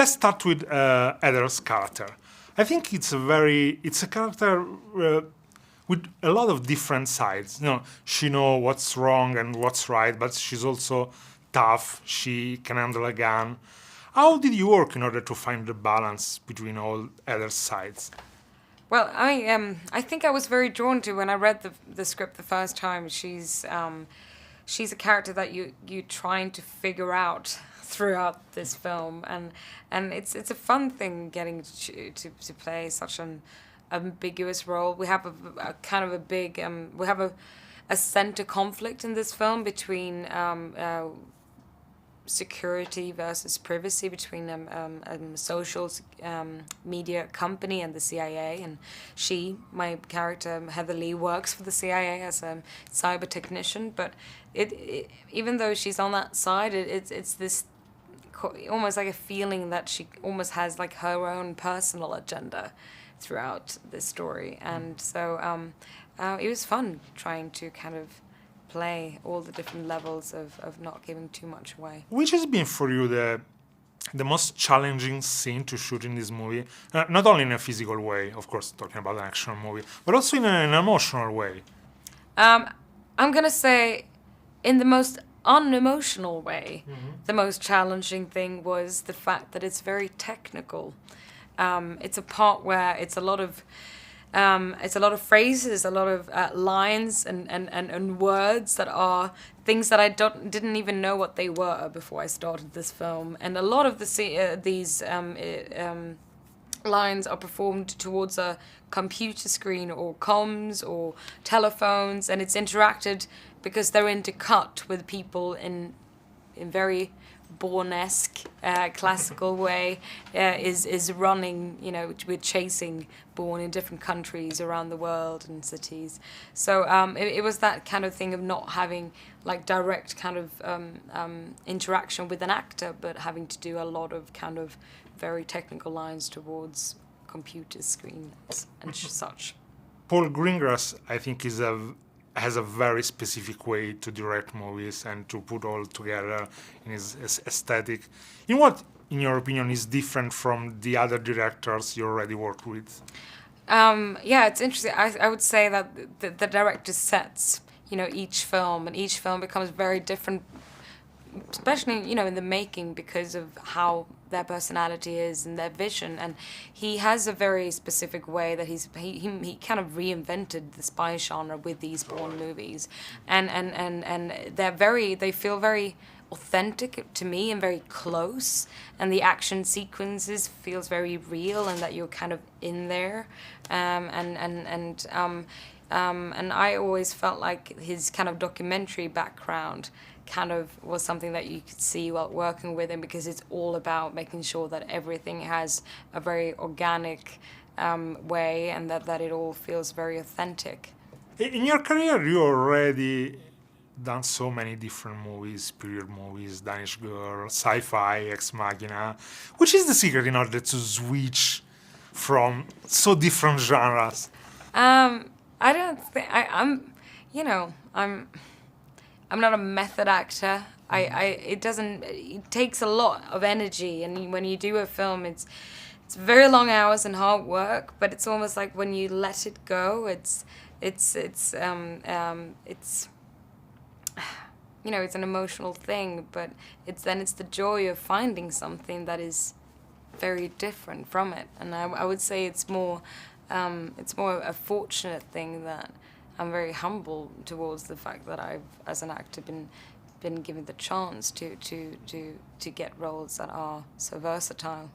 let's start with Heather's character. I think it's a character with a lot of different sides. She knows what's wrong and what's right, but she's also tough. She can handle a gun. How did you work in order to find the balance between all other sides? Well, I think I was very drawn to when I read the script the first time. She's a character that you're trying to figure out throughout this film, and it's a fun thing getting to play such an ambiguous role. We have a kind of a big we have a center conflict in this film between security versus privacy, between a social media company and the CIA. And my character Heather Lee, works for the CIA as a cyber technician. But it even though she's on that side, it's this almost like a feeling that she almost has like her own personal agenda throughout this story. And so it was fun trying to kind of play all the different levels of not giving too much away. Which has been for you the most challenging scene to shoot in this movie? Not only in a physical way, of course, talking about an action movie, but also in an emotional way. I'm going to say in the most unemotional way, the most challenging thing was the fact that it's very technical. It's a part where it's a lot of phrases, a lot of lines and words that are things that I didn't even know what they were before I started this film. And a lot of these lines are performed towards a computer screen or comms or telephones, and it's interacted because they're intercut with people in very Bourne-esque, classical way, is running, we're chasing Bourne in different countries around the world and cities. So it was that kind of thing of not having like direct kind of interaction with an actor, but having to do a lot of kind of very technical lines towards computer screens and such. Paul Greengrass, I think, has a very specific way to direct movies and to put all together in his aesthetic. In what, in your opinion, is different from the other directors you already worked with? Yeah, it's interesting. I would say that the director sets, each film, and each film becomes very different, especially, in the making, because of how their personality is and their vision. And he has a very specific way that he kind of reinvented the spy genre with these Bourne movies, and they feel very authentic to me and very close, and the action sequences feels very real and that you're kind of in there, and I always felt like his kind of documentary background kind of was something that you could see while working with him, because it's all about making sure that everything has a very organic way, and that it all feels very authentic. In your career, you already done so many different movies, period movies, Danish Girl, sci-fi, Ex Machina. Which is the secret in order to switch from so different genres? I don't think I'm not a method actor. It takes a lot of energy, and when you do a film, it's very long hours and hard work. But it's almost like when you let it go, it's an emotional thing. But it's the joy of finding something that is very different from it. And I would say it's more a fortunate thing that I'm very humble towards the fact that I've, as an actor, been given the chance to get roles that are so versatile.